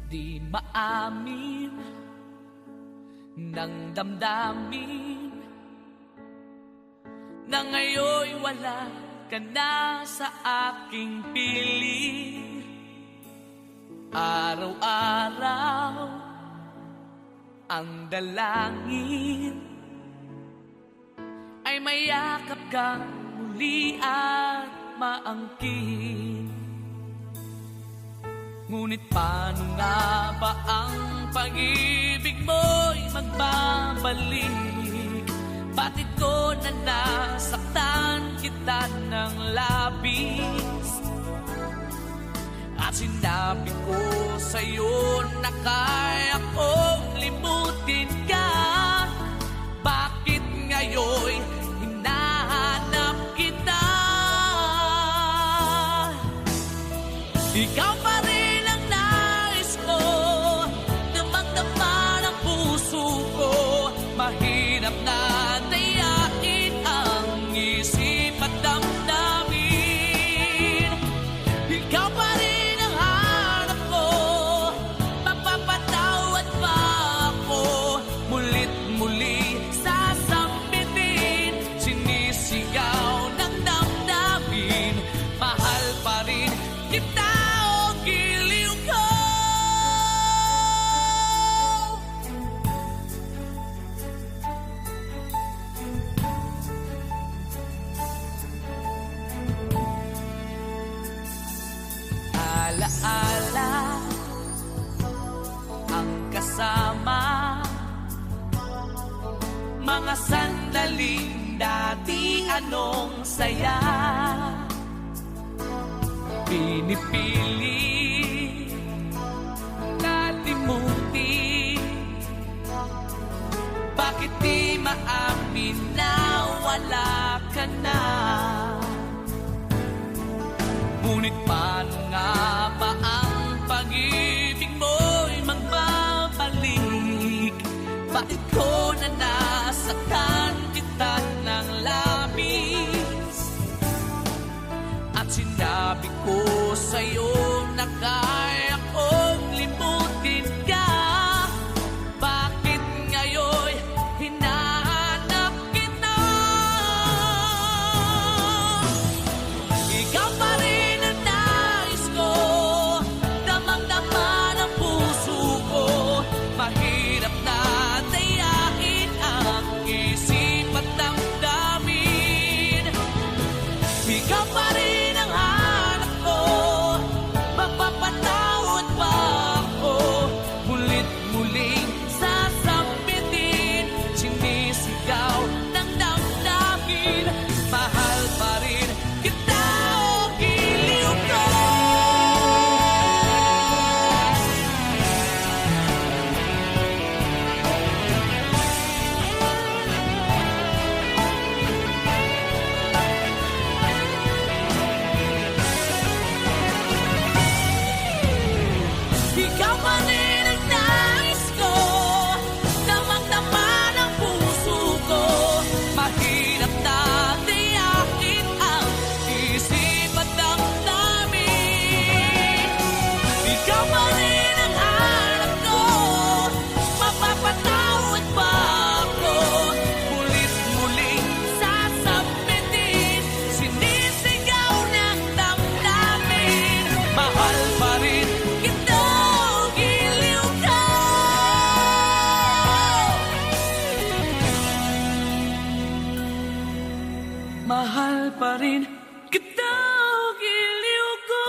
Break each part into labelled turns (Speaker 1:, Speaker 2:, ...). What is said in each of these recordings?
Speaker 1: Di maamin ng damdamin na ngayon'y wala ka na sa aking piling. Araw-araw ang dalangin ay mayakap kang muli at maangkin. Ngunit paano nga ba ang pag-ibig mo'y magbabalik? Bakit ko na nasaktan kita ng labis? At sinabi ko sa'yo na kaya kong limutin ka. Bakit ngayon'y hinahanap kita? Ikaw pa rin ang nais ko, damang-dama ng puso ko. Mahirap na dayain ang isip at damdamin. Ikaw pa rin ang hanap ko, mapapatawad ba ako? Mulit-muli sasambitin, sinisigaw ng damdamin. Mahal pa rin kita o giliw ko. Alaala ang kasama, mga sandaling dati anong saya. Pinipili kalimutin, bakit di maamin na wala ka na? Ngunit paano nga ba ang pag-ibig mo'y magbabalik? Bakit ko na nasaktan kita ng labis? At sinabi ko sa'yo na kaya kong limutin ka. Bakit ngayon'y hinahanap kita? Ikaw pa rin ang nais ko, damang-dama ng puso ko. Mahirap na dayain ang isip at damdamin. Ikaw pa rin ang hanap ko, mapapatawad ba ako? Mulit-muling sasambitin, sinisigaw ng damdamin. Mahal pa rin kita o giliw ko. Ikaw pa rin ang nais ko, damang-dama ng puso ko. Mahirap na dayain ang isip at damdamin. Ikaw pa rin ang hanap ko, mapapatawad ba ako? Mulit-muling sasambitin, sinisigaw ng damdamin. Mahal pa rin kita o giliw ka. Mahal pa rin kita o giliw ko.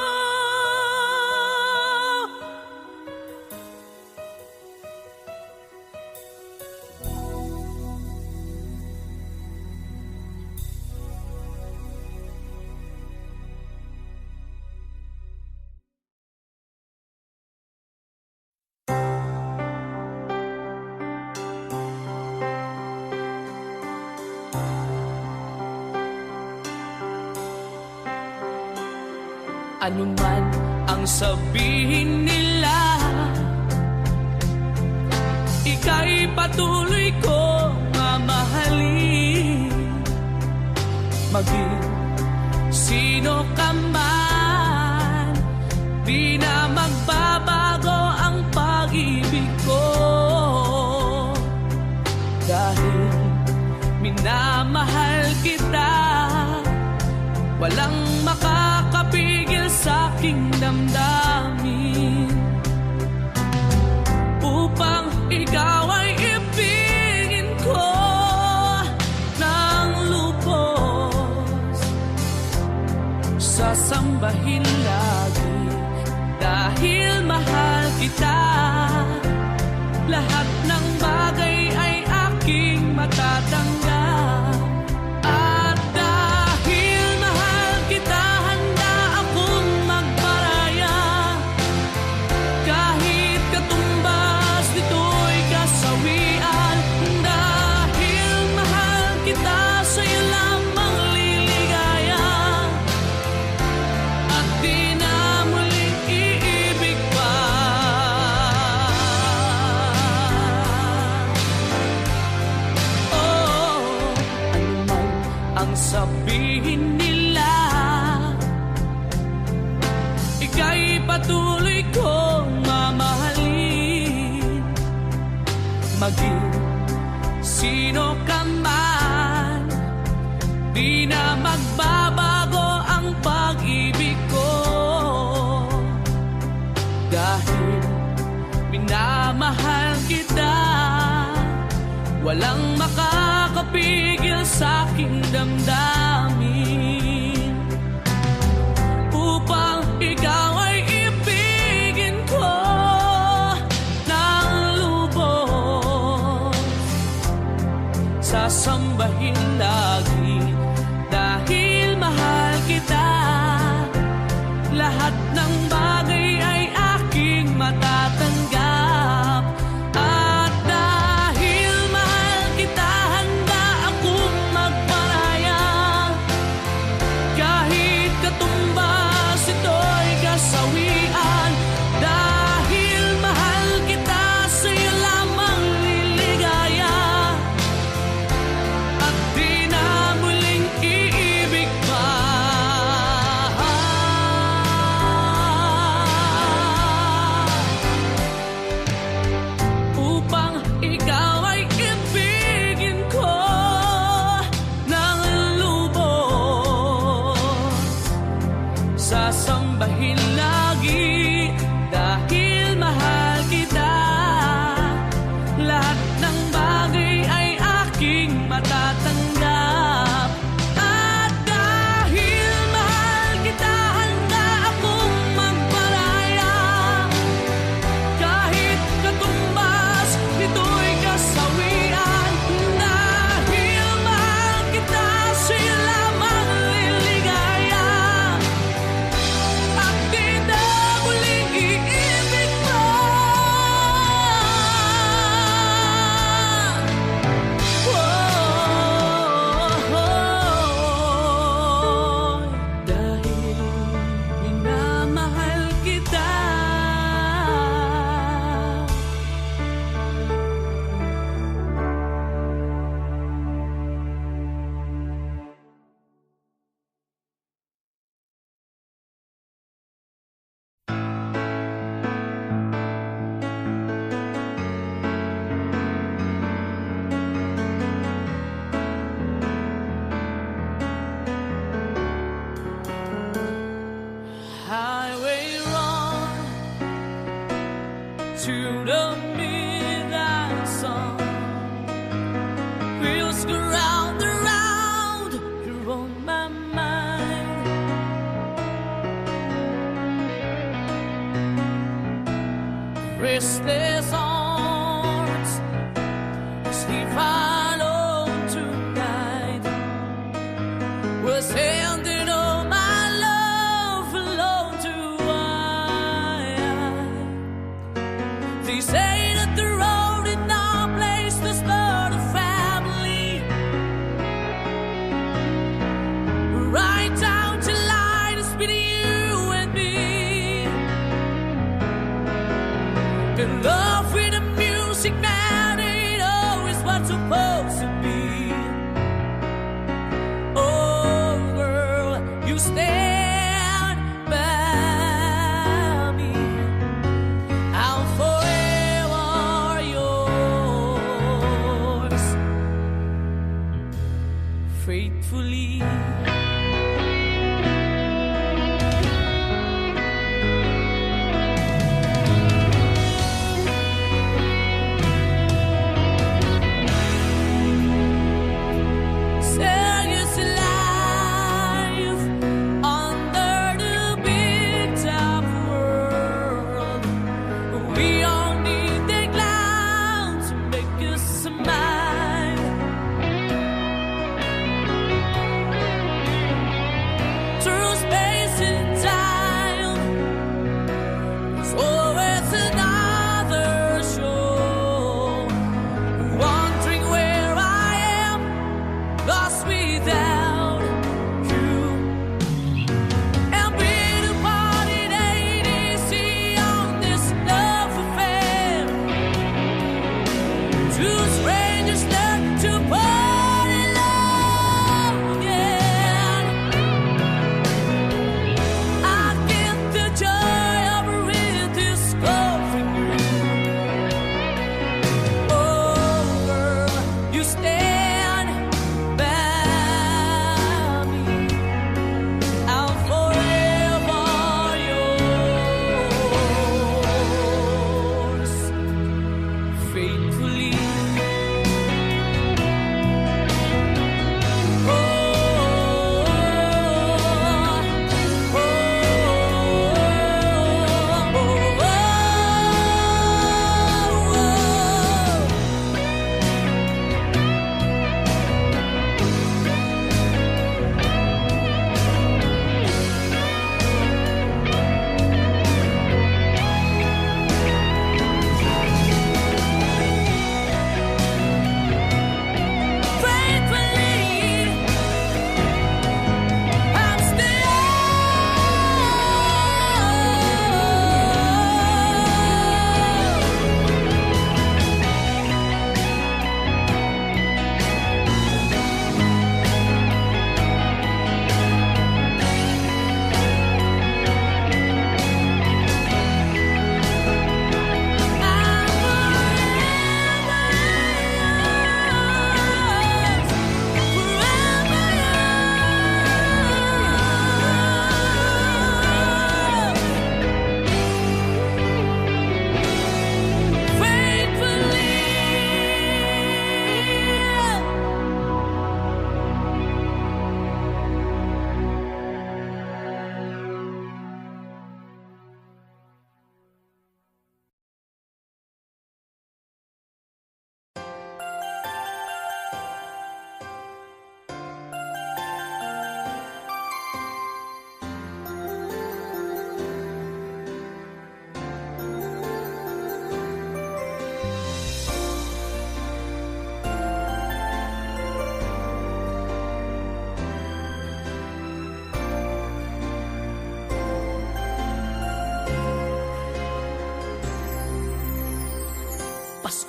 Speaker 1: Ano man ang sabihin nila, ika'y patuloy ko mamahalin. Maging sino ka man, di na magbabago ang walang makakapigil sa aking damdamin, upang ikaw ay ibigin ko ng lubos. Sasambahin lagi dahil mahal kita. Lahat ng bagay ay aking matatanggap. At dahil mahal kita, handa akong magparaya. Kahit katumbas nito'y kasawian. Dahil mahal kita, sa'yo lamang liligaya. At di na muling iibig pa. Ang sabihin nila, ika'y patuloy kong mamahalin. Maging sino ka man, di na magbabago ang pag-ibig ko. Dahil minamahal kita, walang makakapigil sa aking damdamin, upang ikaw ay ibigin ko ng lubos. Sasambahin lagi dahil mahal kita. Lahat ng bagay ay aking matatanggap. At dahil mahal kita, handa akong magparaya. Kahit katumbas ito'y kasawian. Dahil mahal kita, sa'yo lamang liligaya. At di na muling iibig pa. Upang ikaw ay ibigin ko ng lubos. Sasambahin lagi dahil mahal kita. Lahat ng bagay ay aking matatanggap. At dahil mahal kita, handa akong magparaya. Kahit katumbas nito'y kasawian. Dahil mahal kita, sa'yo lamang liligaya. At di na muling iibig pa. Dahil minamahal kita. Highway run to the midnight sun. Wheels go round and round, you're on my mind. Restless arms sleep alone tonight. Was handing all my love alone to I. They say that the road is no place to start a family. Right down to line is between you and me. The love with the music, man, ain't always what's supposed to be. Oh, girl, you stand by me. I'm forever yours, faithfully.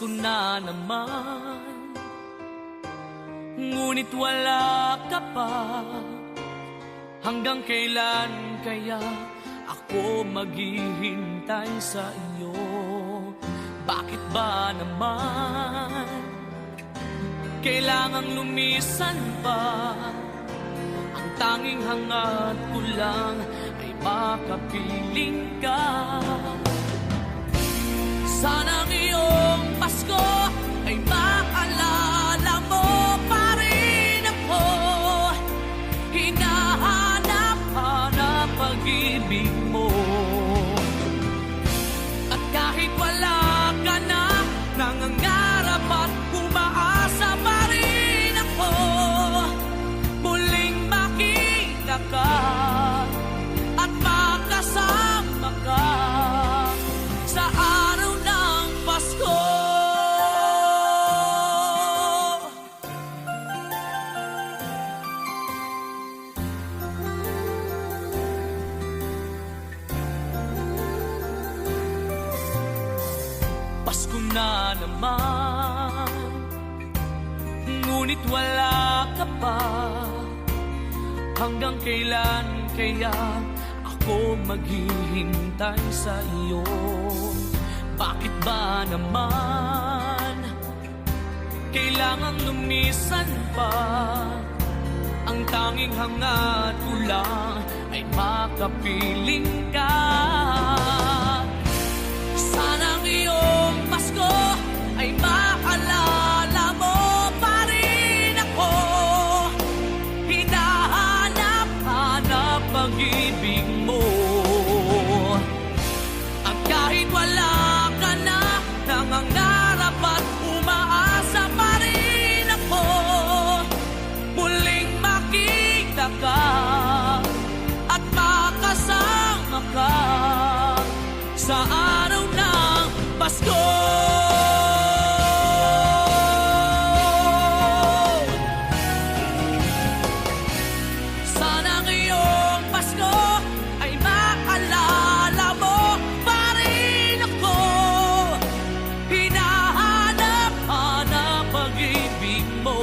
Speaker 1: Pasko na naman, ngunit wala ka pa. Hanggang kailan kaya ako maghihintay sa iyo? Bakit ba naman kailangang lumisan pa? Ang tanging hangad ko lang ay makapiling ka. Sana ngayong Pasko ay maalala mo pa rin ako. Hinahanap-hanap pag-ibig mo. At kahit wala ka na, nangangarap at umaasa pa rin ako. Muling makita ka at makasama ka sa araw ng Pasko. Pasko na naman, ngunit wala ka pa. Hanggang kailan kaya ako maghihintay sa iyo? Bakit ba naman kailangang lumisan pa? Ang tanging hangad ko lang ay makapiling ka. Sana ngayong Pasko ay maalala mo pa rin ako. Hinahanap-hanap pag-ibig mo. At kahit wala ka na, nangangarap at umaasa pa rin ako. Muling makita ka at makasama ka sa araw ng Pasko. Sana ngayong Pasko ay maalala mo pa rin ako. Hinahanap-hanap pag-ibig mo.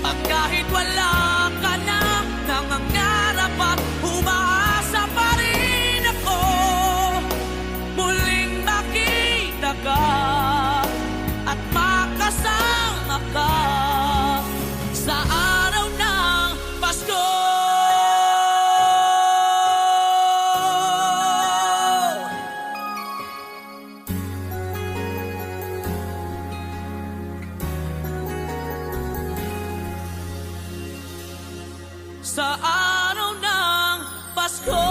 Speaker 1: At kahit wala ka na, nangangarap at umaasa pa rin ako. Muling makita ka at makasama ka sa araw ng Pasko. Sa araw ng Pasko.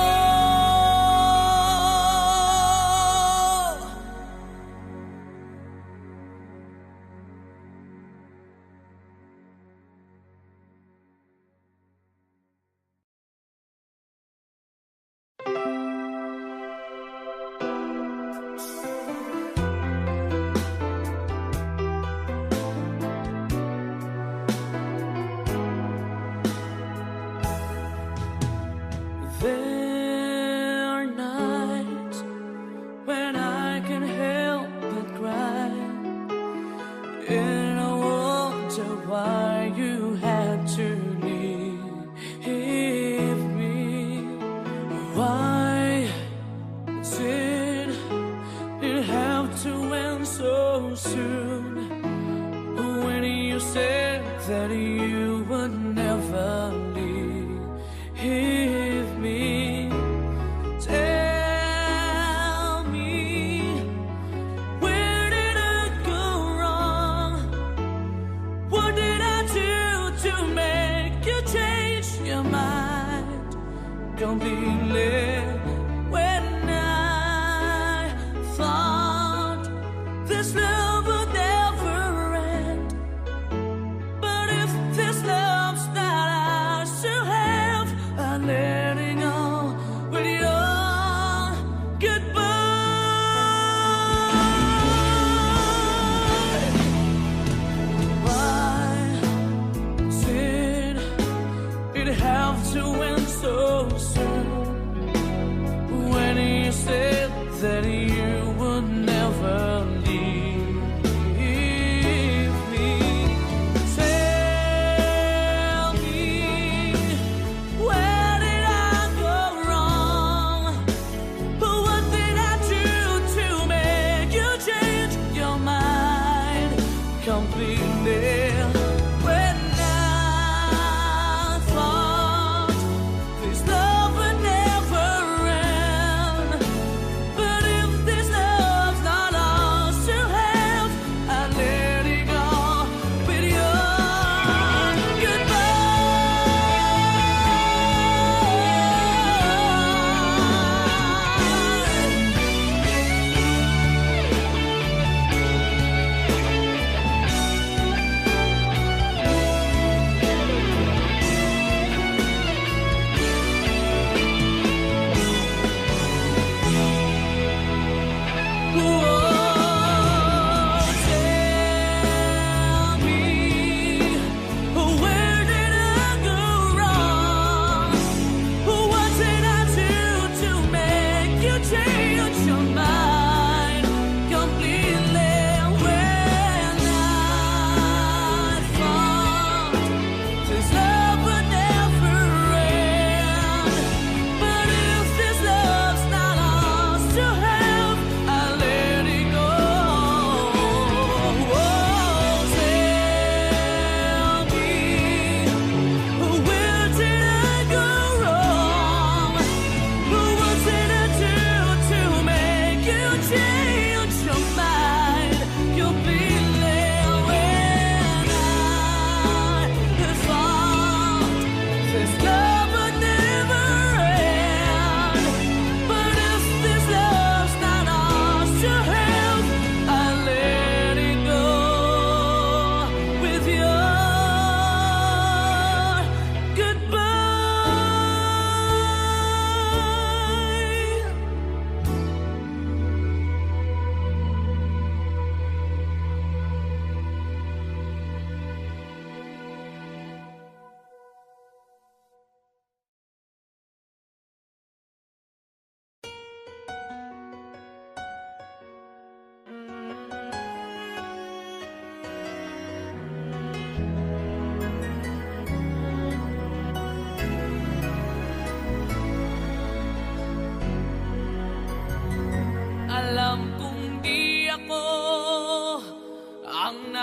Speaker 1: There are nights when I can help but cry, and I wonder why you had to leave me. Why did it have to end so soon? When you said that you would never leave me, tell me, where did I go wrong? What did I do to make you change your mind completely? When I thought this love would never end, but if this love's not ours to have, I'm letting go with your goodbye. Why did it have to end so soon? When you said that you would never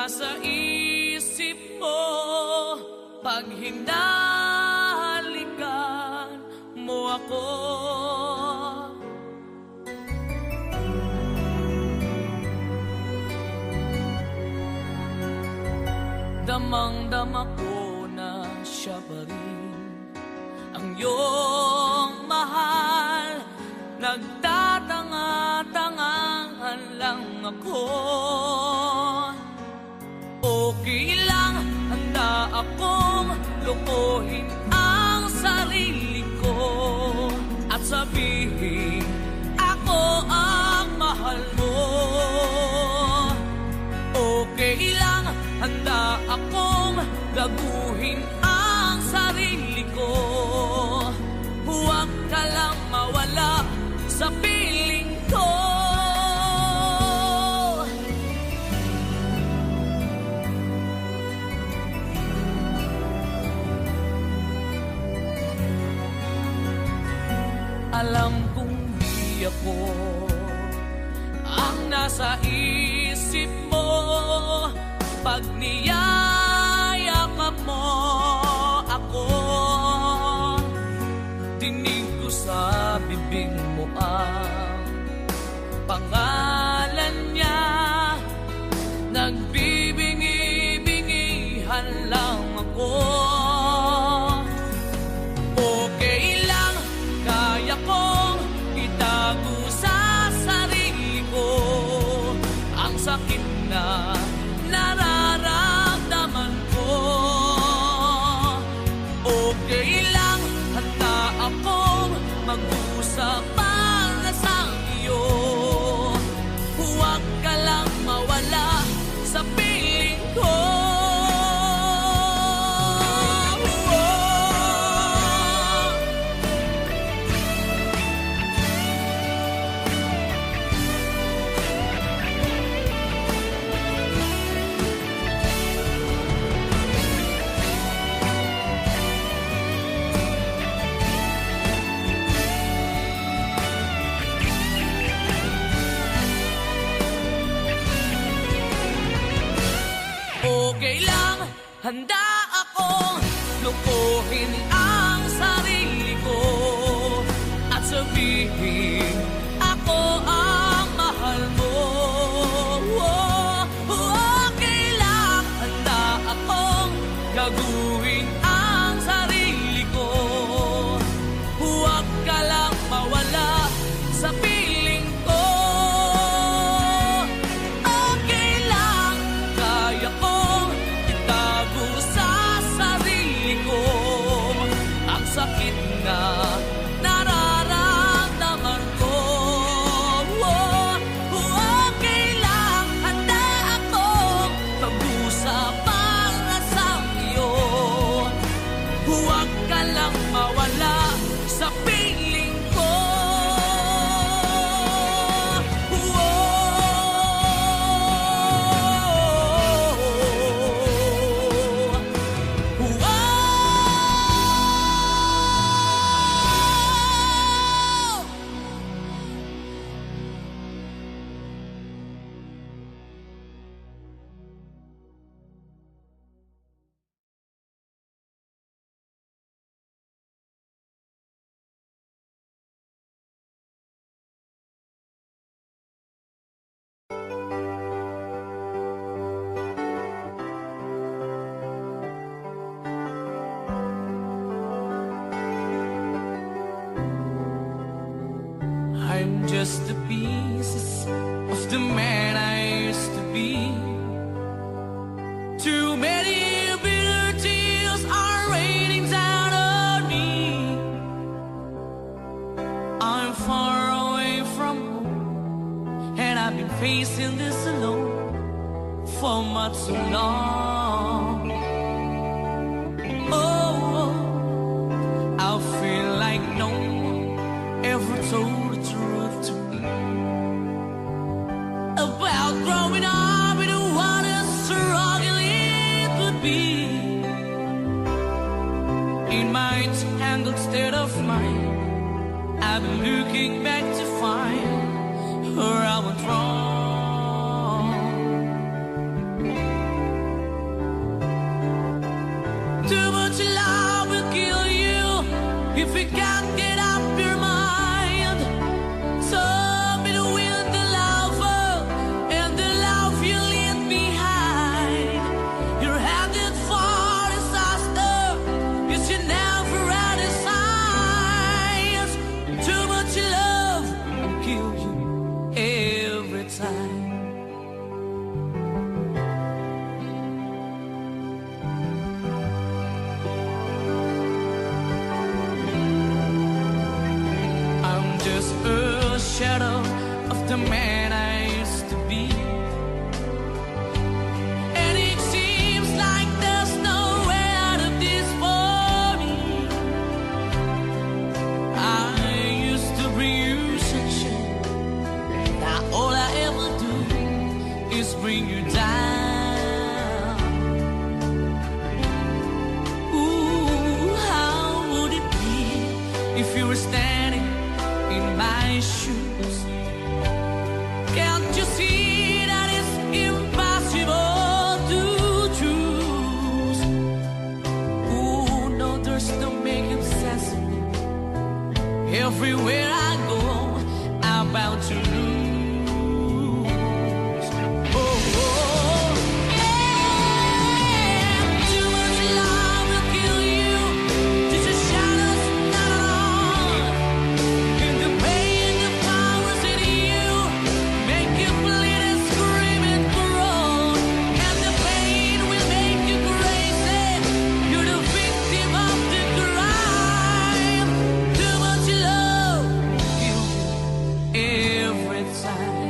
Speaker 1: nasa isip mo pag hinalikan mo ako. Damang-dama ko na siya pa rin ang iyong mahal. Nagtatanga-tangahan lang ako. Okay lang, handa akong lukuhin ang sarili ko at sabihin ako ang mahal mo. Okay lang, handa akong gaguhin ang sarili ko. Huwag ka lang mawala sa piling ko. Alam kong di ako ang nasa isip mo pag niyayakap mo ako. Dinig ko sa bibig mo ang pangalan niya. Nagbibingi-bingihan lang ako. Okay lang, kaya kong itago sa sarili ko ang sakit na nararamdaman ko. Okay lang, handa akong mag-usap para sa iyo. Huwag ka lang mawala sa piling ko. Okay lang, handa akong lukuhin ang sarili ko at sabihin ako ang mahal mo. Okay lang, handa akong gaguhin ang sarili ko. Huwag ka lang mawala sa piling ko. Okay lang, kaya kong itago sa sarili ko ang sakit na nararamdaman ko. Okay lang, handa akong mag-usap para sa iyo. Huwag ka lang mawala sa piling ko. I'm just the pieces of the man I used to be. Too many bitter tears are raining down on me. I'm far away from home, and I've been facing this alone for much too long. Oh, I feel like no one ever told the truth to me about growing up in what a struggle it would be. In my tangled state of mind, I've been looking back to find where I went wrong. If you can't get up your mind, tell me the wind, the lover, and the love you leave behind. You're headed for disaster, yes, you never had a signs. Too much love will kill you every time. Just a shadow of the man I used to be, and it seems like there's no way out of this for me. I used to bring you sunshine, now all I ever do is bring you down. Ooh, how would it be if you were standing in my shoes? Can't you see that it's impossible to choose? Ooh, no, there's no making sense of me. Everywhere I go, I'm bound to lose. Oh, oh, yeah. Too much love will kill you. Just a shadow's not on. And the pain, the powers in you make you bleed and scream and groan. And the pain will make you crazy. You're the victim of the crime. Too much love kills you every time.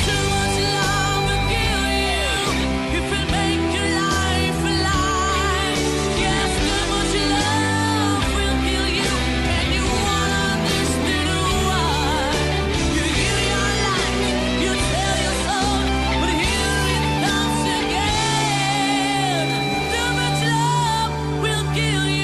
Speaker 1: Too much love will kill you if it make your life alive. Yes, too much love will kill you, and you won't understand why. You give your life, you tell your soul, but here it comes again. Too much love will kill you.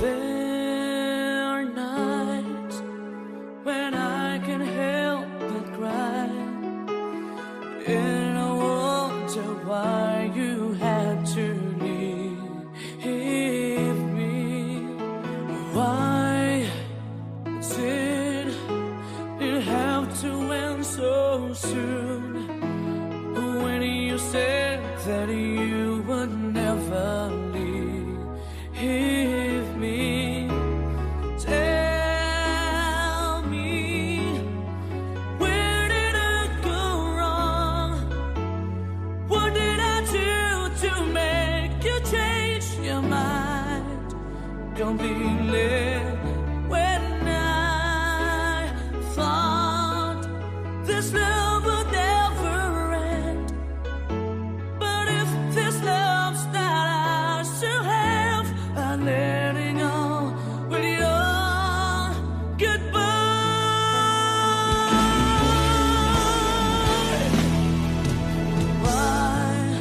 Speaker 1: There are nights when I can help but cry, and I wonder why you had to leave me. Why did it have to end so soon? When you said that you would never leave me, tell me, where did I go wrong? What did I do to make you change your mind completely? When I thought this love would never end, but if this love's not ours to have, I'm letting go with your goodbye. Why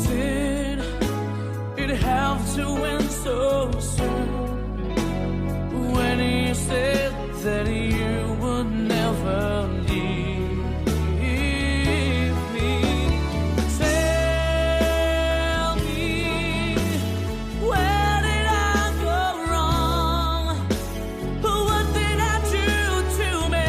Speaker 1: did it have to end so soon? When you said that you would never leave me, tell me, where did I go wrong? What did I do to make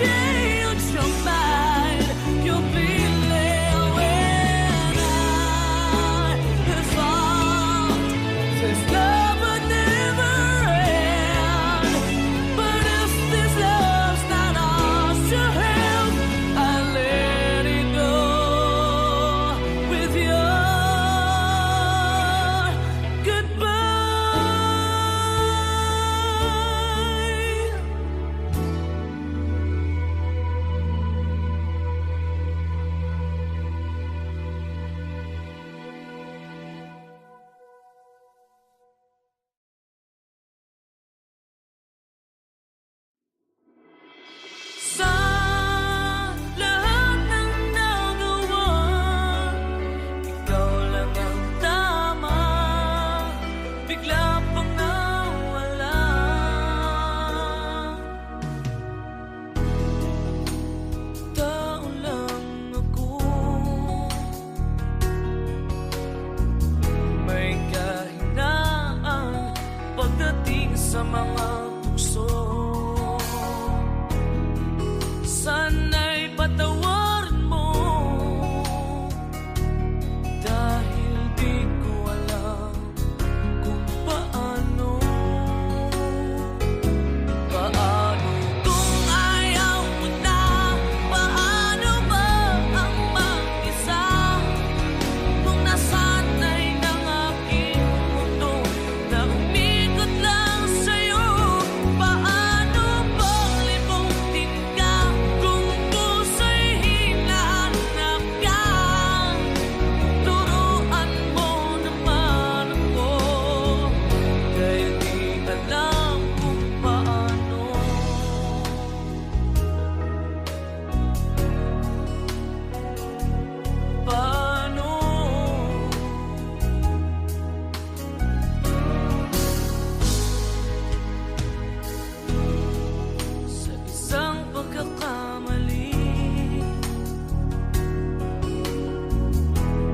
Speaker 1: change your mind. You'll be there when I fall. This love would never end. But if this love's not ours to have, I let it go with your goodbye. Sa lahat ng nagawa, ikaw lang ang tama. Bigla pang nawala. Tao lang ako, may kahinaan pagdating sa mga tukso. Sana'y patawarin mo, dahil di ko alam kung paano. Paano kung ayaw mo na? Paano ba ang mag-isa? Kung nasanay ng aking mundo na umikot lang sa'yo. Paano bang limutin ka kung puso'y hinahanap ka? Turuan mo naman ako, dahil di alam kung paano. Paano? Sa isang pagkakamali,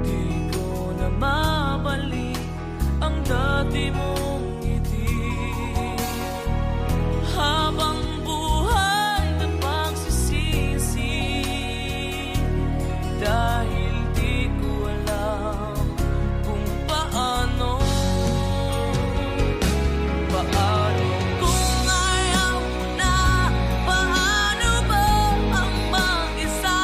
Speaker 1: di ko na mabalik ang dati mong ngiti. Habang buhay na pagsisisi, dahil di ko alam kung paano. Paano kung ayaw mo na? Paano ba ang mag-isa?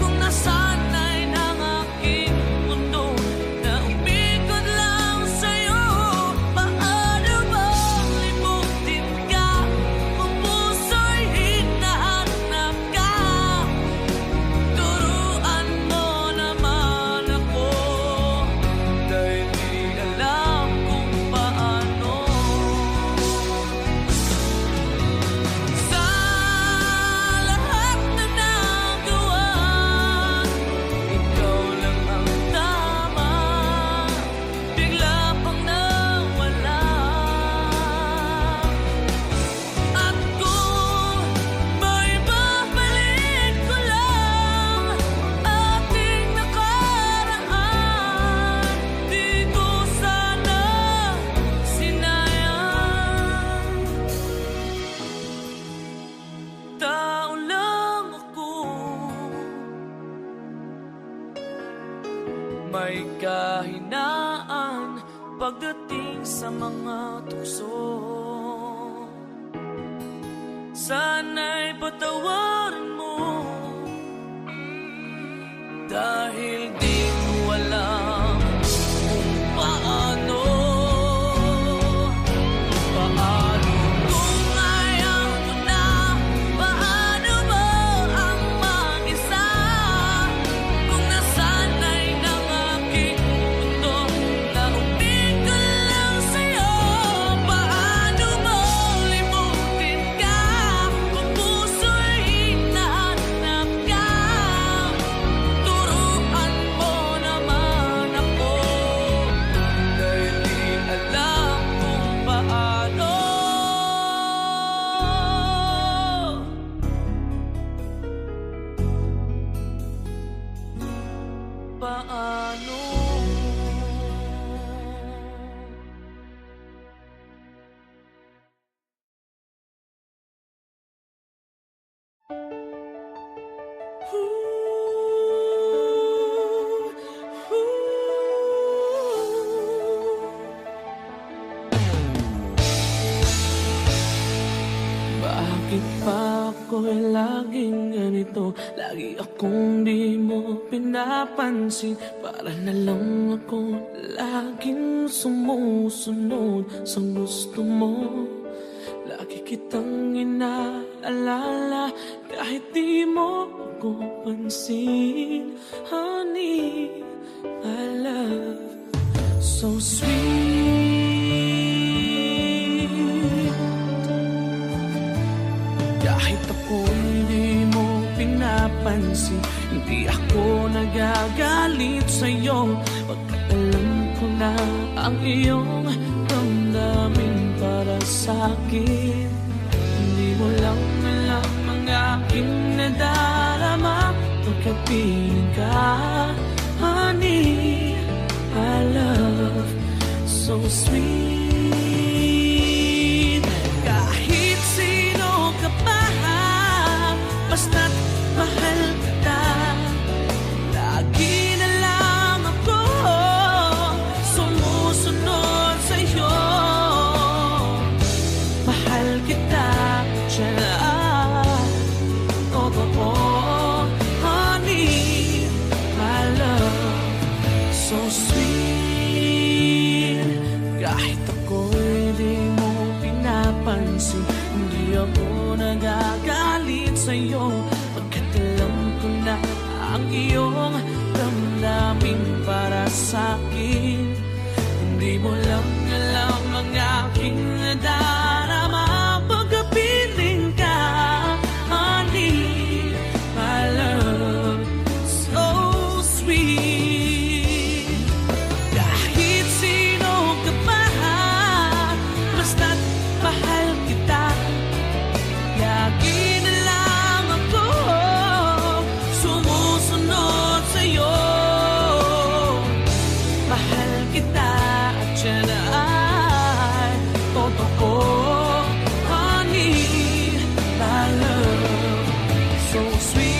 Speaker 1: Kung nasanay ng aking mundo na umikot lang sa'yo. Paano bang limutin ka kung puso'y hinahanap ka? Turuan mo naman ako, dahil di alam kung paano. Sa lahat na nagawa, ikaw lang ang tama. Bigla pang nawala. At kung may babalik ko lang ating nakaraan, di ko sana sinayang. Tao lang ako, may kahinaan pagdating sa mga tukso. Sana'y patawarin mo, dahil di ko alam kung paano. Paano kung ayaw mo na? Paano ba ang mag-isa? Kung nasanay ng aking mundo na umikot lang sa'yo. Paano mo limutin ka kung puso'y hinahanap ka? Turuan Bakit pa ako'y laging ganito? Lagi akong di mo pinapansin. Para na lang ako laging sumusunod sa gusto mo. Lagi kitang inaalala kahit di mo ako pansin. Honey, I love so sweet. Kahit ako hindi mo pinapansin, hindi ako nagagalit sa'yo. Pagkat alam ko na ang iyong damdamin para sa'kin. Hindi mo lang alam ang aking nadarama pagkat piling ka. Honey, I love so sweet. Kahit sino ka pa, basta't mahal kita. Lagi na lang ako sumusunod sa'yo. Mahal kita, dyan totoo. Honey, I love so sweet. Kahit ako'y di mo pinapansin, hindi ako nagagalit sa'yo. Pagkat alam ko na ang iyong damdamin para sa'kin. Hindi mo lang alam ang aking nadarama pagkapiling ka. Honey, my love, so sweet. Kahit sino ka pa, basta't mahal kita. Lagi na lang ako sumusunod sa'yo. Mahal kita at siya na ay totoo. Honey, my love, so sweet.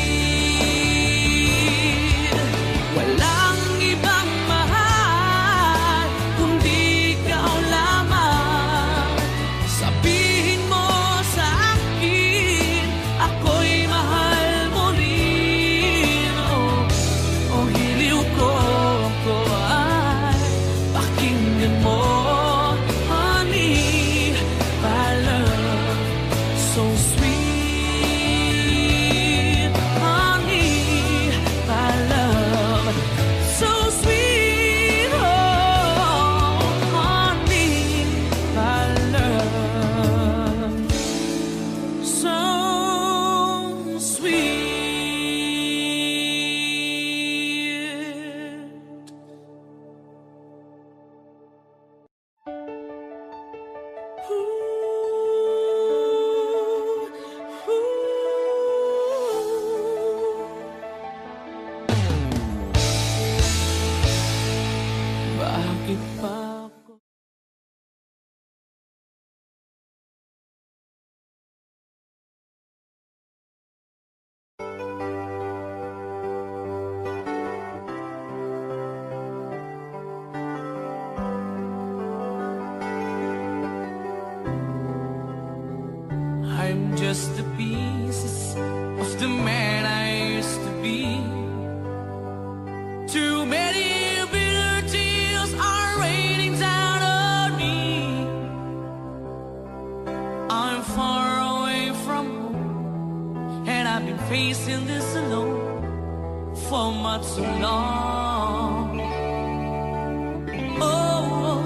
Speaker 1: Walang ibang mahal kundi ikaw lamang. Sabihin mo sa akin, ako'y mahal mo rin. Oh, hiliw ko ay pakinggan mo. Honey, my love, so sweet. Honey, my love, so sweet. Oh, honey, my love, so sweet. Bakit pa ako? I'm just the pieces of the man I used to be. Too many bitter tears are raining down on me. I'm far away from home, and I've been facing this alone for much too long. Oh,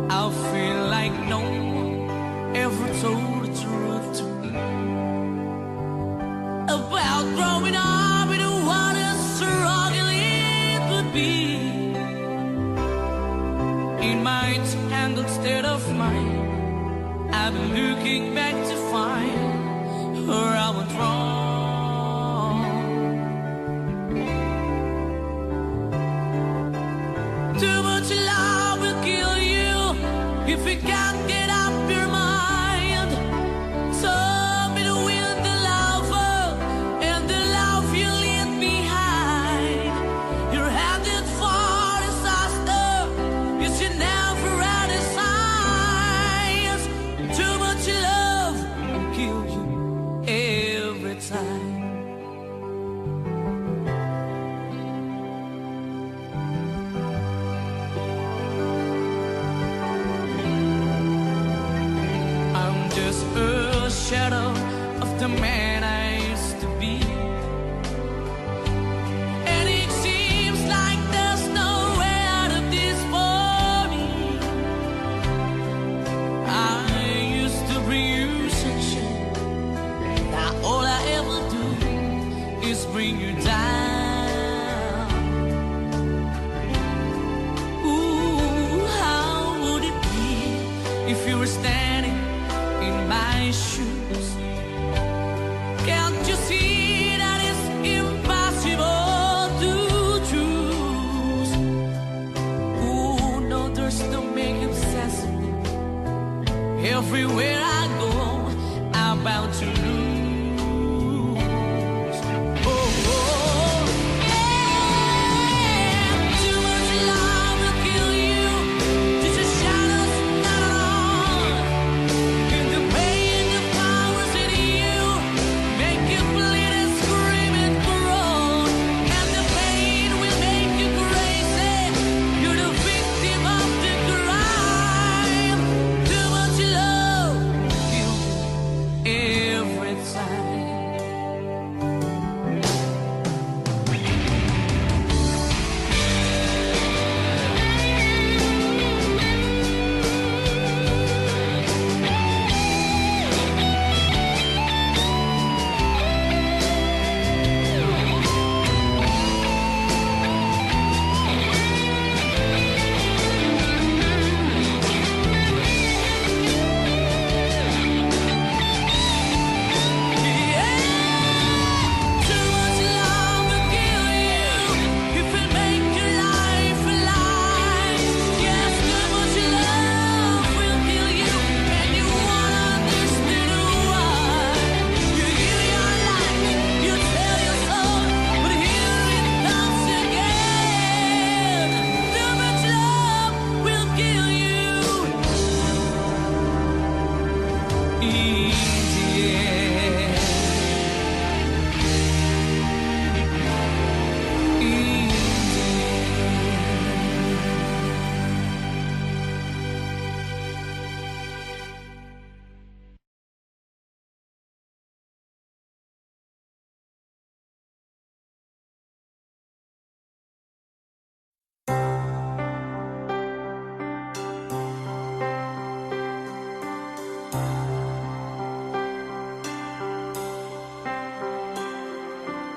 Speaker 1: I feel like no one ever told the truth to me about growing up in what a struggle it would be. In my tangled state of mind, I've been looking back to find where I went wrong. Too much love will kill you if you can't get up your mind. Tell me to win the love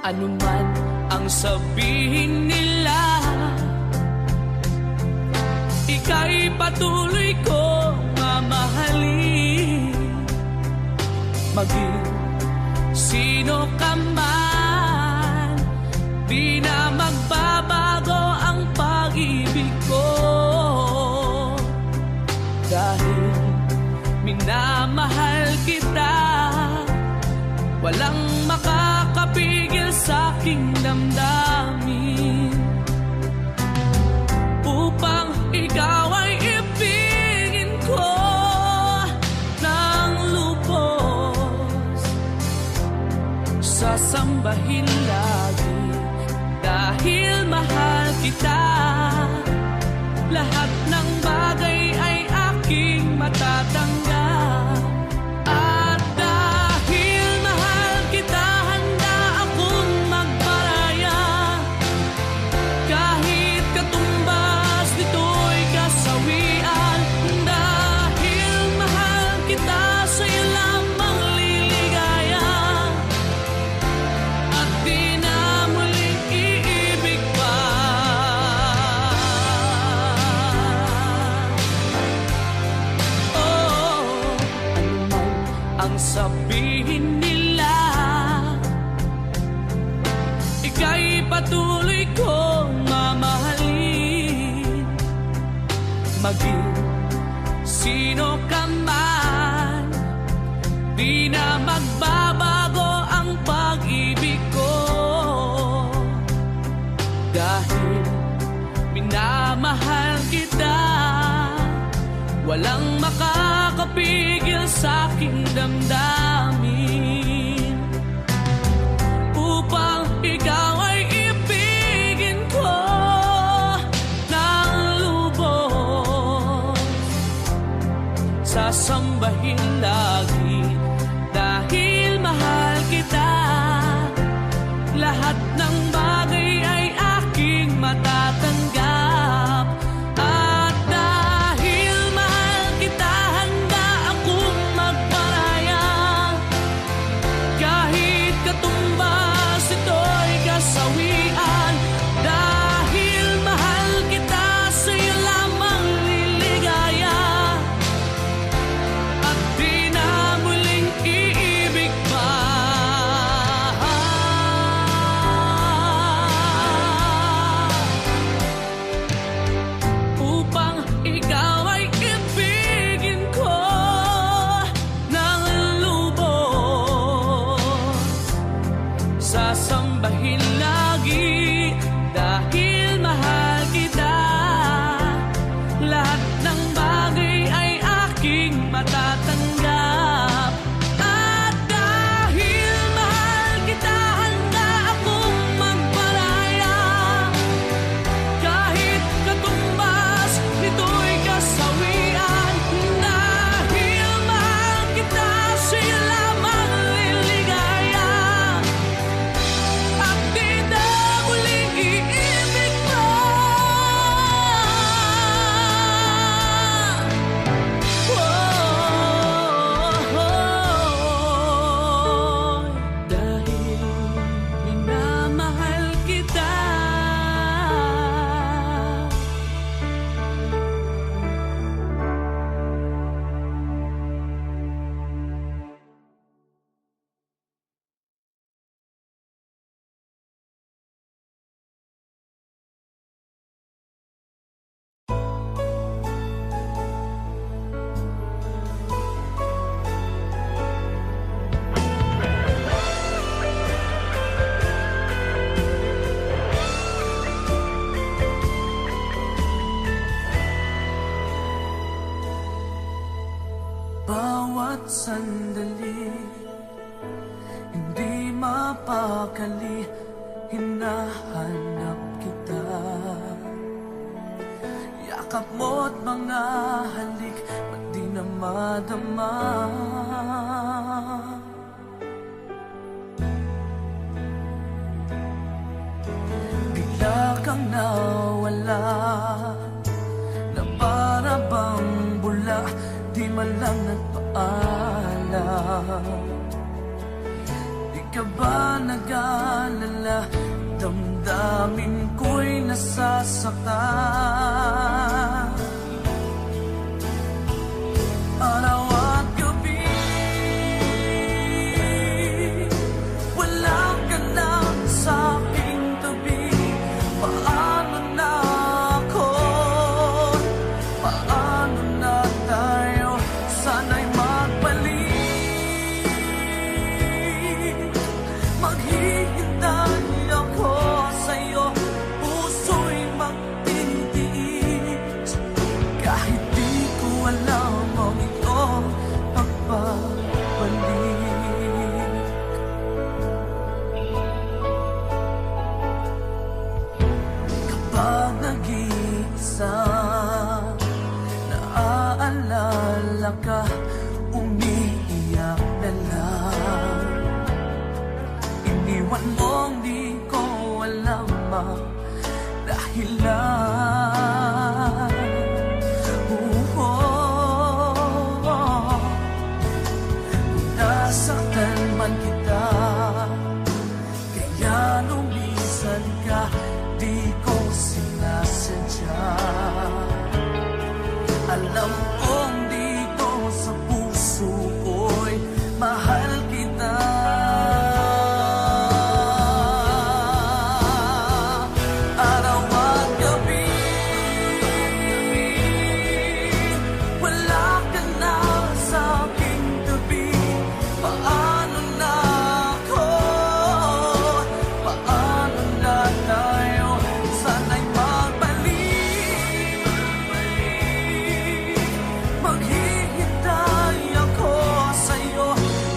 Speaker 1: Ano man ang sabihin nila, ika'y patuloy kong mamahalin. Maging sino ka man, di na magbabago ang pag-ibig ko. Dahil minamahal kita, walang makakapigil sa aking damdamin. Upang ikaw ay ibigin ko ng lubos, sasambahin lagi dahil mahal kita. Lahat ng bagay ay aking matatanggap. At dahil mahal kita, handa akong magparaya. Kahit katumbas nito'y kasawian. Dahil mahal kita, sa'yo lamang liligaya. At di na muling iibig pa. Ang sabihin nila, ika'y patuloy kong mamahalin. Maging sino ka man, di na magbabago ang pag-ibig ko. Dahil minamahal kita, walang makakapigil sa aking damdamin. Upang ikaw ay ibigin ko ng lubos, sasambahin lagi dahil mahal kita. Lahat ng bagay ay aking matatanggap. At dahil mahal kita, handa akong magparaya. Kahit katumbas ito'y kasawian. Dahil mahal kita, sa'yo lamang liligaya. At di na muling iibig pa. Upang ikaw ay ibigin ko ng lubos, sasambahin lagi dahil mahal kita. Lahat ng bagay ay aking matatanggap. At dahil mahal kita, handa akong magparaya. Kahit katumbas nito'y kasawian. Dahil mahal kita, sa'yo lamang liligaya. At di na muling iibig pa. Dahil minamahal kita. Bawat sandali, hindi mapakali, hinahanap kita. Yakap mo't mga halik, ba't di na madama? Bigla kang nawala, na para bang bula, di man lang nagpaalam. Di ka ba nag-aalala, damdamin ko'y nasasaktan. Araw at gabi, wala ka na sa aking tabi. Paano na ako? Paano na tayo? Sana'y magbalik. Maghihintay ako sa'yo, puso'y magtitiis. Kahit di ko alam ang iyong pagbabalik. Kapag nag-iisa, naaalala ka, umiiyak na lang. Iniwan mong di ko alam ang dahilan. Nasaktan man kita, kaya lumisan ka, di ko sinasadya. Alam kong dito sa puso ko'y mahal kita. Araw at gabi, wala ka na sa aking tabi. Paano na ako? Paano na tayo? Sana'y magbalik. Maghihintay ako sa'yo,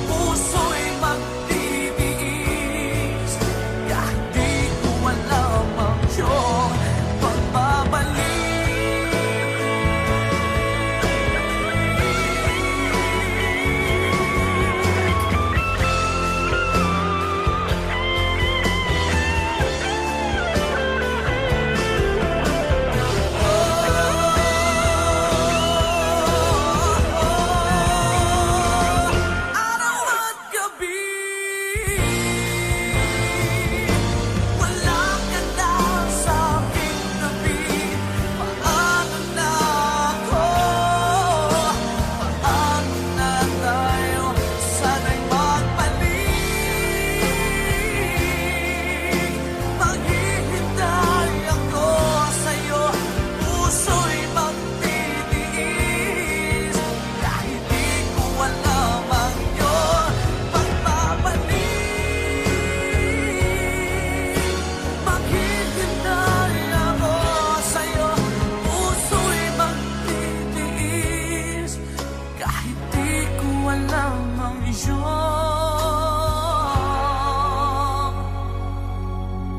Speaker 1: puso'y magtitiis. Kahit di ko alam ang iyong pagbabalik. Araw at gabi, wala ka na sa aking tabi. Paano na ako? Paano na tayo? Sana'y magbalik. Maghihintay ako sa'yo, puso'y magtitiis. Kahit di ko alam ang iyong pagbabalik. Maghihintay ako sa'yo, puso'y magtitiis. Kahit di ko alam ang iyong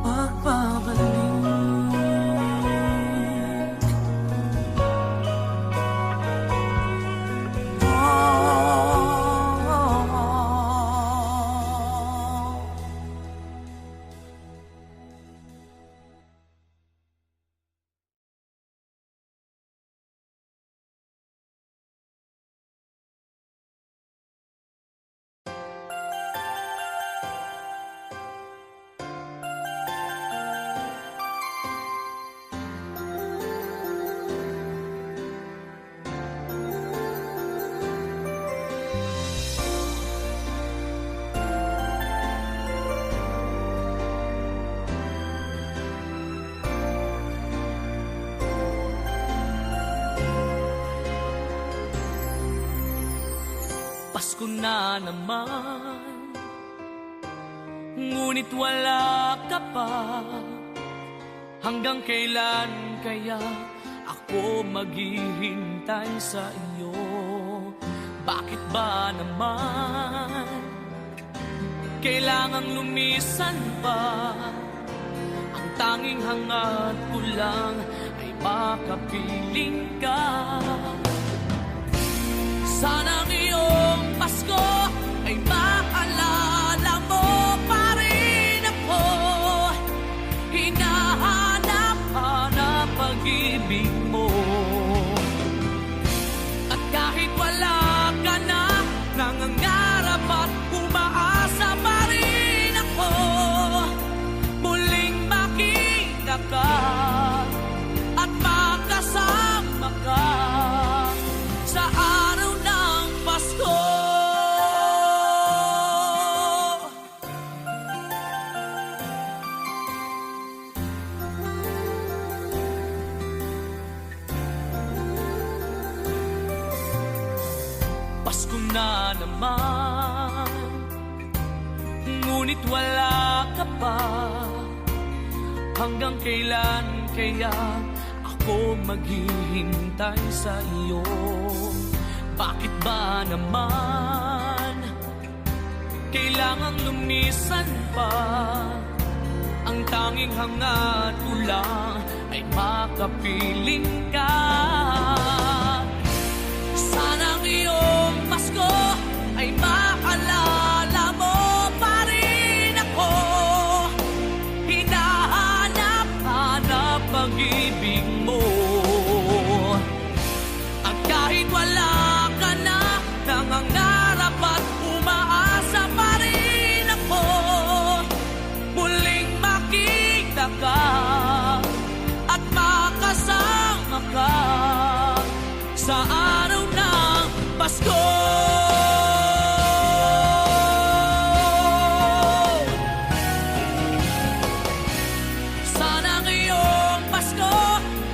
Speaker 1: pagbabalik. Pasko na naman, ngunit wala ka pa. Hanggang kailan kaya ako maghihintay sa iyo? Bakit ba naman kailangang lumisan pa? Ang tanging hangat ko lang ay makapiling ka. Sana ngayong Pasko ay maalala mo pa rin ako. Hinahanap-hanap pag-ibig mo. At kahit wala ka na, nangangarap at umaasa pa rin ako. na naman, ngunit wala ka pa. Hanggang kailan kaya ako maghihintay sa iyo? Bakit ba naman kailangang lumisan pa? Ang tanging hangad ko lang ay makapiling ka. Sana ngayong Pasko ay maalala mo pa rin ako. Hinahanap-hanap pag-ibig mo. At kahit wala ka na, nangangarap at umaasa pa rin ako. Muling makita ka at makasama ka sa araw ng Pasko. Sana ngayong Pasko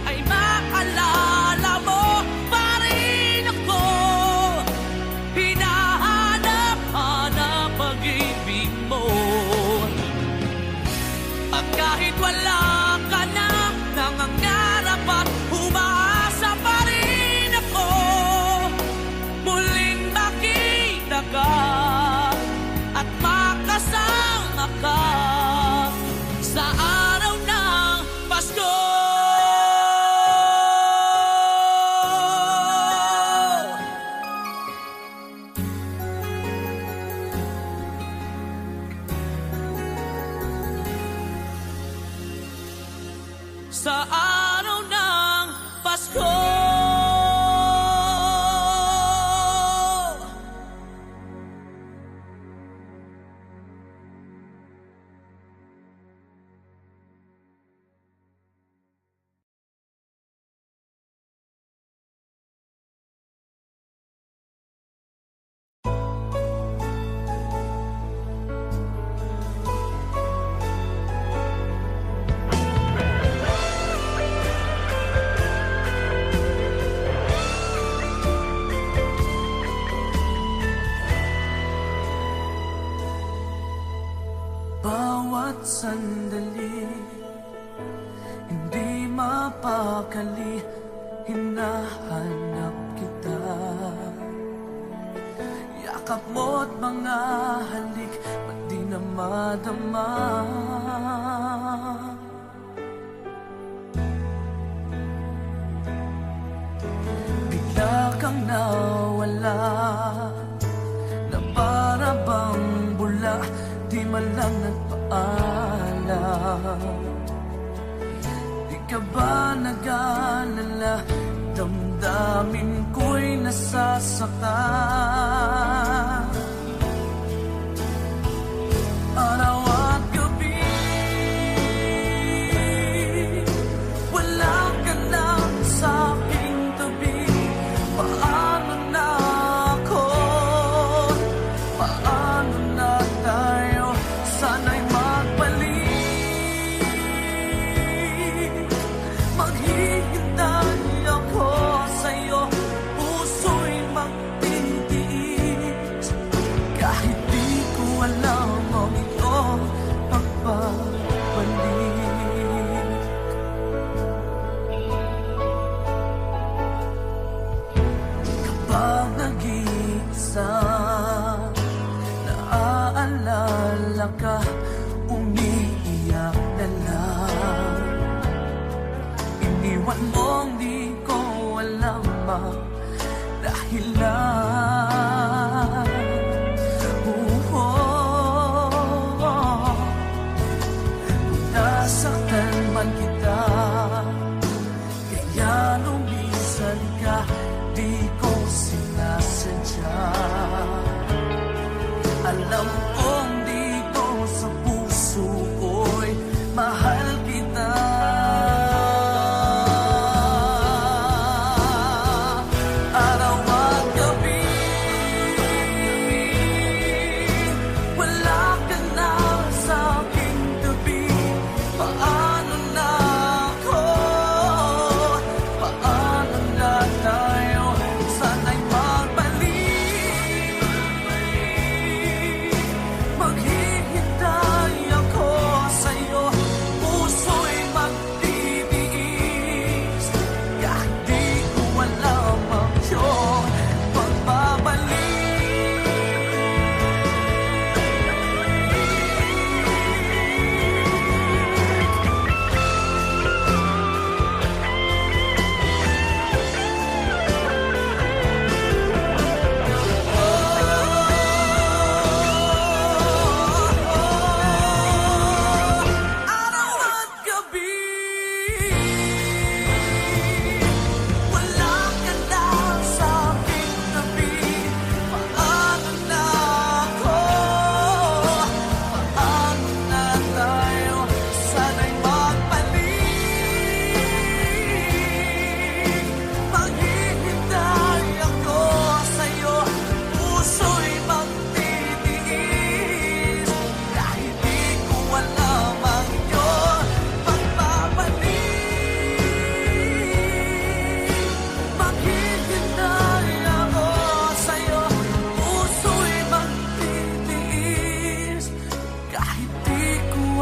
Speaker 1: ay maalala mo pa rin ako. Hinahanap-hanap pag-ibig mo. At kahit wala ka na, nangangarap at umaasa pa rin ako. Muling makita ka at makasama ka sa araw ng Pasko. Sa araw ng Pasko. Bawat sandali, hindi mapakali, hinahanap kita. Yakap mo't mga halik, ba't di na madama? Bigla kang nawala, na para bang bula, di man lang nagpaalam. Di ka ba nag-alala, damdamin ko'y nasasaktan. Araw at gabi, wala ka na sa aking tabi. Paano na ako? Paano na tayo? Sana'y magbalik. Maghihintay ako sa'yo, puso'y magtitiis.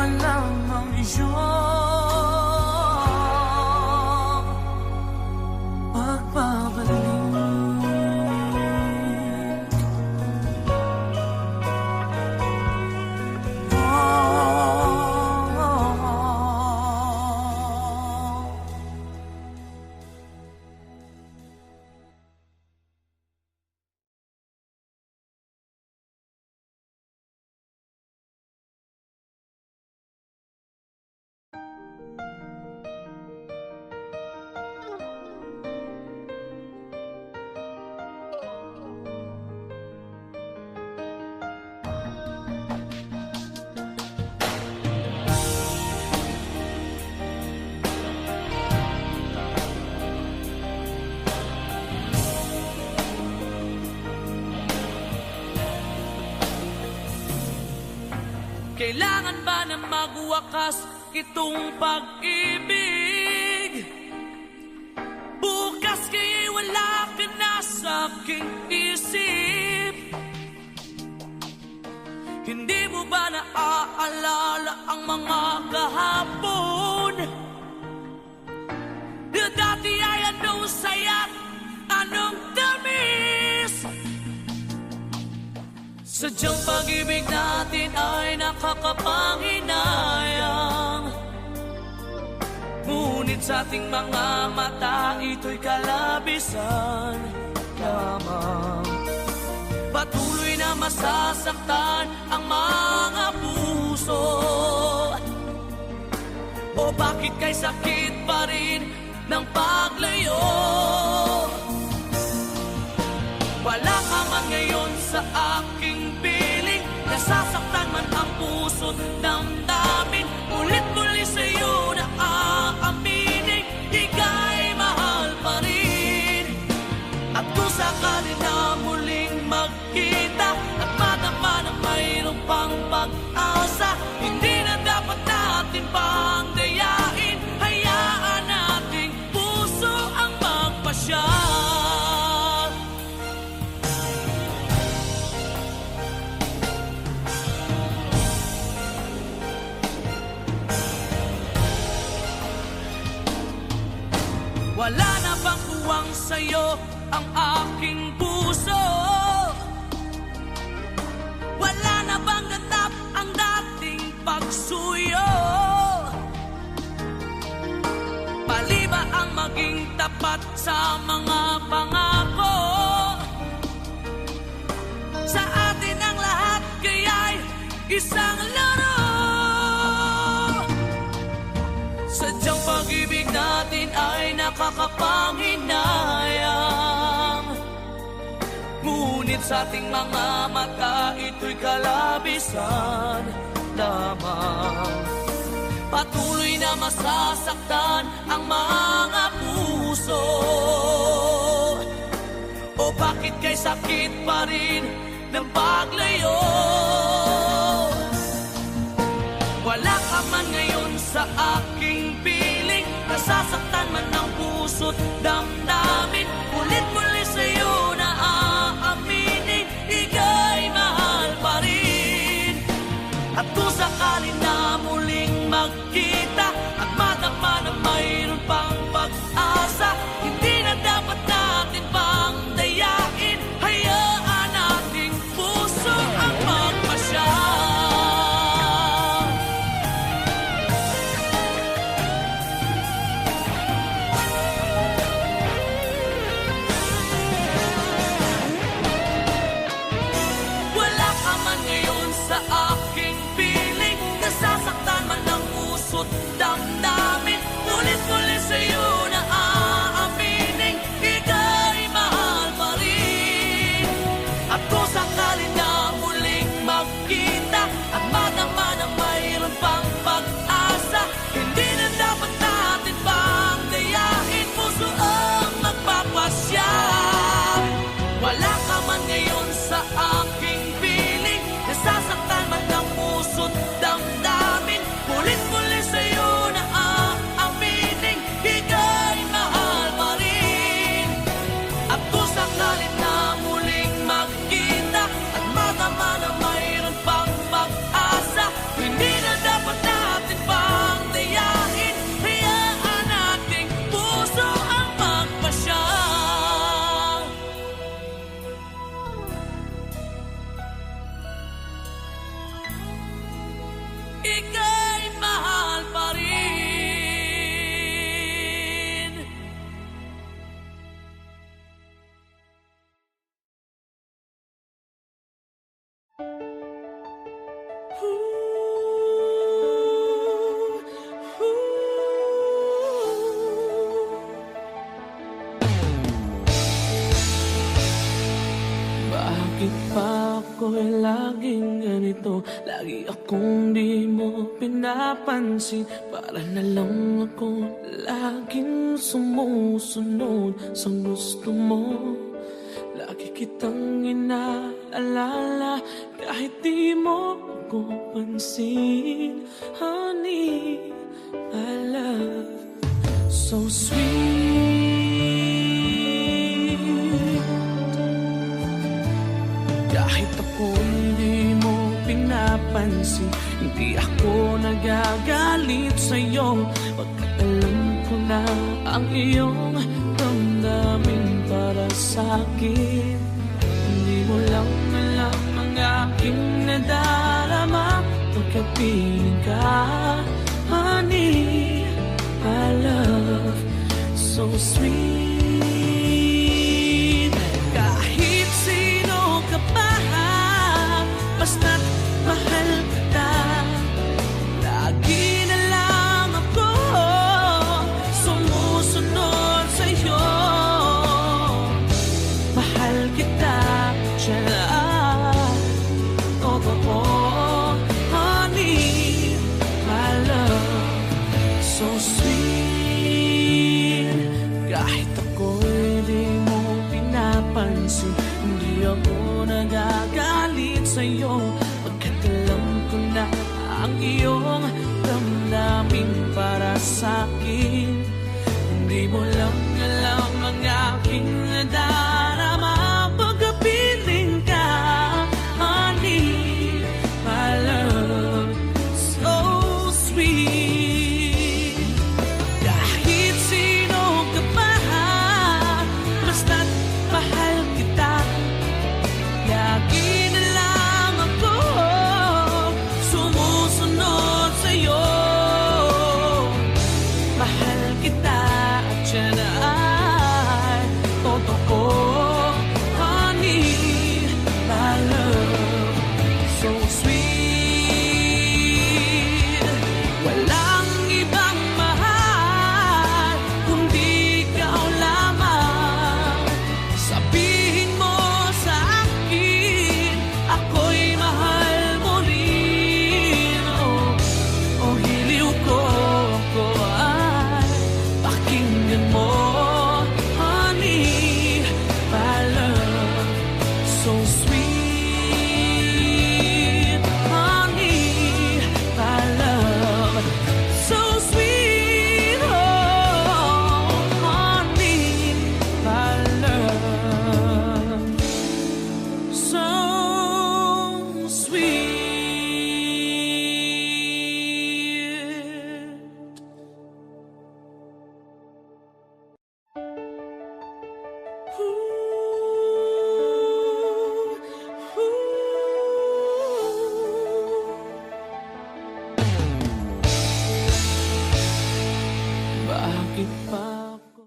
Speaker 1: walang ang iyong pagbabalik. Kailangan ba na magwakas itong pag-ibig? Bukas kaya'y wala ka na sa aking isip. Hindi mo ba naaalala ang mga kahapon? Na dati ay anong saya, anong tamis. Sadyang pag-ibig natin ay nakakapanghinayang. Ngunit sa ating mga mata, ito'y kalabisan lamang. Patuloy na masasaktan ang mga puso. O bakit kay sakit pa rin ng paglayo? Wala ka man ngayon sa aking piling, nasasaktan man ang puso't damdamin. Ulit-muli sa'yo na aaminin, ika'y mahal pa rin. At kung sakali na muling magkita at madama na mayroong pang pag-asa, hindi na dapat natin pang dayain. Hayaan nating puso ang magpasya. Wala na bang buwang sa'yo ang aking puso? Wala na bang ganap ang dating pagsuyo? Pali ba ang maging tapat sa mga pangako? Sa atin ang lahat kaya'y isang laro. Sadyang pag-ibig natin ay nakakapanghinayang. Ngunit sa ating mga mata, ito'y kalabisan lamang. Patuloy na masasaktan ang mga puso. O bakit kay sakit pa rin ng paglayo? Wala ka man ngayon sa aking piling, nasasaktan man ang puso't damdamin. Ulit-muli sa'yo na aaminin, ika'y mahal pa rin. At kung sakali na muling magkita at madama na mayroon pang pag-asa, hindi na dapat natin pang dayain. Hayaan nating puso ang magpasya. Wala ka man ngayon sa aking piling, ika'y mahal pa rin. Bakit pa ako'y laging ganito? Lagi akong di mo pinapansin. Para na lang ako laging sumusunod sa gusto mo. Lagi kitang inaalala kahit di mo ako pansin. Honey, my love, so sweet. Kahit ako hindi mo pinapansin, hindi ako nagagalit sa'yo. Pagkat alam ko na ang iyong damdamin para sa'kin. Hindi mo lang alam ang aking nadarama pagkapiling ka. Honey, my love, so sweet. Kahit sino ka pa, basta't mahal kita. Lagi na lang ako sumusunod sa'yo. Mahal kita, totoo. Honey, my love, so sweet. Kahit ako'y di mo pinapansin, hindi ako nagagalit sa'yo. Pagkat alam ko na ang iyong damdamin para sa'kin. Hindi mo lang alam ang aking nadarama pagkapiling ka. Honey, my love, so sweet. Kahit sino ka pa, basta't mahal kita. Lagi na lang ako sumusunod sa'yo. Mahal kita at yan ay totoo. Honey, my love, so sweet. Walang ibang mahal kundi ikaw lamang. Sabihin mo sa akin, ako'y mahal mo rin. Oh, hiliw ko ako ay pakinggan mo. Honey, my love, so sweet. Honey, my love, so sweet. Oh, honey, my love, so sweet. Bakit pa ako?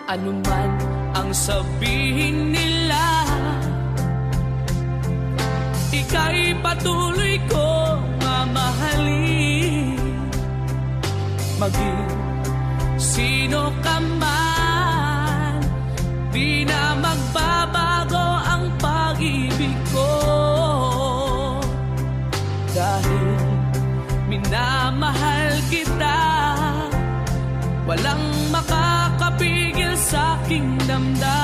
Speaker 1: Ano man ang sabihin nila, ika'y patuloy ko mamahalin. Maging sino ka man, di na magbabago ang pag-ibig ko. Dahil minamahal kita, walang makakapigil sa aking damdamin.